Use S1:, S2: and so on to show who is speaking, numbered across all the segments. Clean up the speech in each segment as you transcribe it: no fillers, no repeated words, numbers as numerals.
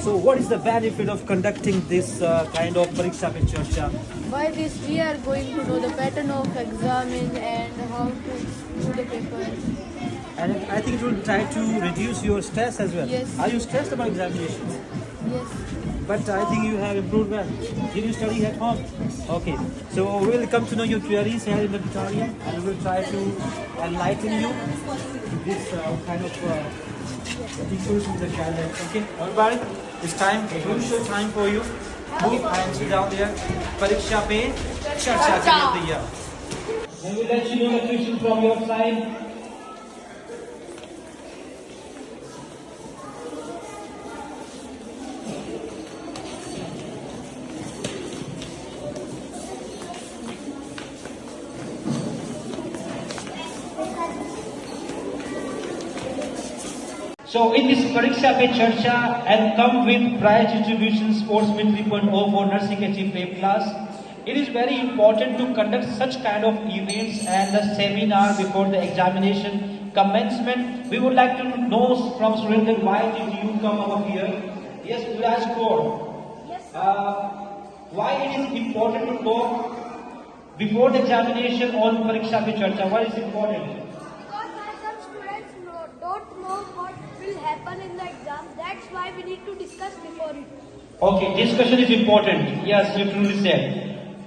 S1: So what is the benefit of conducting this kind of Pariksha Pe Charcha?
S2: By this, we are going to know the pattern of examine and how to do the papers.
S1: And I think it will try to reduce your stress as well.
S2: Yes.
S1: Are you stressed about examinations?
S2: Yes.
S1: But I think you have improved well. Did you study at home? Okay. So we will come to know your queries here in the auditorium, and we will try to enlighten you this kind of teachers in the challenge. Okay, everybody, it's time, crucial time for you. Move and sit down there. Pariksha Pe Charcha of the year. We will let you know the question from your side. So in this Pariksha Pe Charcha and come with prize distribution Sportsman 3.0 for Nursing Achieve A Plus, it is very important to conduct such kind of events and the seminar before the examination commencement. We would like to know from students why did you come over here? Yes, Viraj Kaur.
S3: Yes.
S1: Why it is important to talk before the examination on Pariksha Pe Charcha? Why is it important?
S3: Because some students don't know what will happen in the exam. That's why we need to discuss before it.
S1: Okay, discussion is important. Yes, you truly said.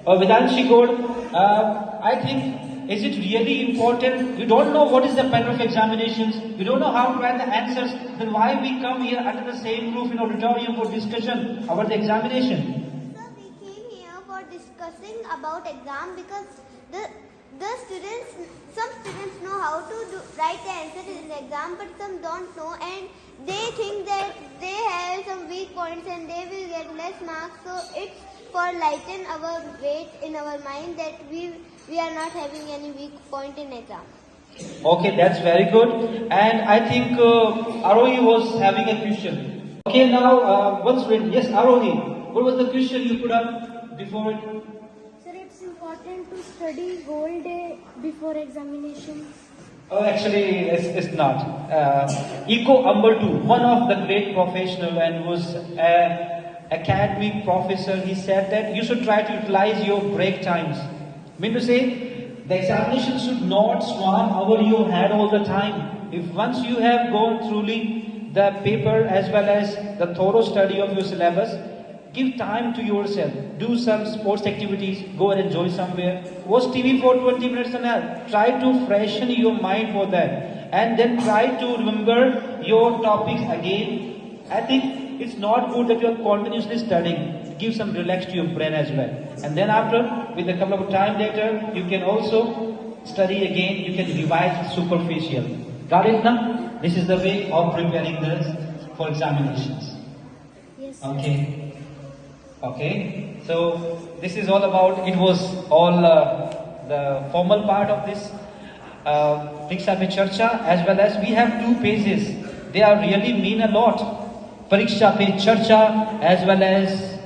S1: Vedanshi Gaur, I think, is it really important? We don't know what is the pattern of examinations. We don't know how to write the answers. Then why we come here under the same roof in auditorium for discussion about the examination?
S3: Sir, we came here for discussing about exam because some students know how to write the answer in the exam, but some don't know, and they think that they have some weak points and they will get less marks. So it's for lighten our weight in our mind that we are not having any weak point in exam.
S1: Okay, that's very good. And I think Arohi was having a question. Okay, now one student. Yes, Arohi. What was the question you put up before it?
S3: Sir, it's important to study whole day before examination.
S1: Oh, actually, it's not. Eko Ambertu, one of the great professional and was academic professor, he said that you should try to utilize your break times. Mean to say, the examination should not swarm over your head all the time. If once you have gone throughly the paper as well as the thorough study of your syllabus, give time to yourself. Do some sports activities. Go and enjoy somewhere. Watch TV for 20 minutes and half. Try to freshen your mind for that. And then try to remember your topics again. I think it's not good that you are continuously studying. Give some relax to your brain as well. And then after, with a couple of time later, you can also study again. You can revise superficial. Got it now? This is the way of preparing this for examinations.
S3: Yes.
S1: Okay. Okay, so this is all about, it was all the formal part of this Pariksha Pe Charcha, as well as we have 2 pages. They are really mean a lot. Pariksha Pe Charcha as well as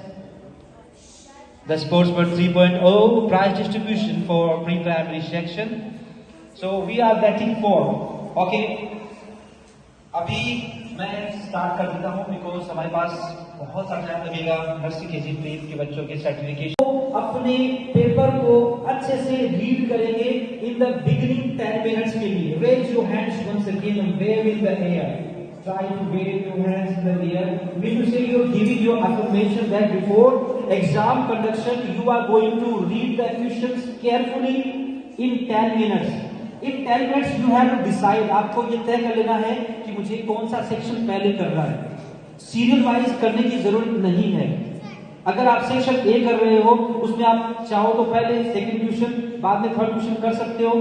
S1: the Sportsman 3.0 prize distribution for pre-primary section. So we are waiting for, okay. अभी मैं start कर देता हूँ because हमारे पास बहुत सारा time लगेगा nursery KG prep के बच्चों के सर्टिफिकेशन। तो अपने पेपर को अच्छे से रीड करेंगे इन द बिगिनिंग 10 मिनट्स के लिए। Raise your hands once again and wave in the air. Try to wave your hands in the air. Mean to say you're giving your affirmation that before exam conduction you are going to read the questions carefully in 10 minutes. In 10 minutes you have to decide. आपको ये तय कर लेना है कि मुझे कौन सा सेक्शन पहले करना है। सीरियल वाइज करने की जरूरत नहीं है। अगर आप सेक्शन ए कर रहे हो उसमें आप चाहो तो पहले सेकंड क्वेश्चन बाद में थर्ड क्वेश्चन कर सकते हो,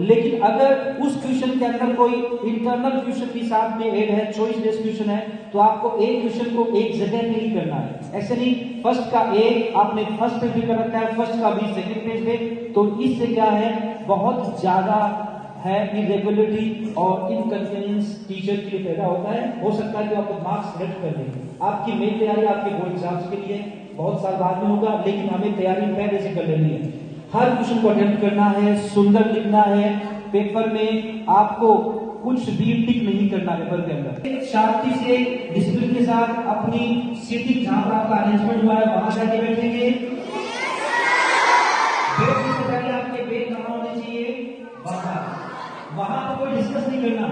S1: लेकिन अगर उस क्वेश्चन के अंदर कोई इंटरनल क्वेश्चन भी साथ में ऐड है, चॉइस बेस्ड क्वेश्चन है, तो आपको एक क्वेश्चन को एक जगह पे ही करना है। ऐसे नहीं फर्स्ट का ए आपने फर्स्ट पेज पे कर रखा है, फर्स्ट का बी सेकंड पेज पे, तो इससे क्या है बहुत ज्यादा है इरेगुलरिटी और इनकन्वीनियंस टीचर के लिए पैदा होता है। हो सकता है कि आपको मार्क्स रेड कर दें। आपकी मेन तैयारी आपके बोर्ड एग्जाम्स के लिए बहुत साल बाद में होगा, लेकिन हमें तैयारी पहले से कर लेनी है। हर क्वेश्चन को अटेम्प्ट करना है, सुंदर लिखना है। पेपर में आपको कुछ भी टिक नहीं करना पेपर के अंदर। शांति से डिसिप्लिन के साथ अपनी सीटिंग जहां पर आपका अरेंजमेंट हुआ है वहां जाके बैठेंगे। बैठने से पहले आपके बैग कहाँ होने चाहिए? वहां पर कोई डिस्कस नहीं करना।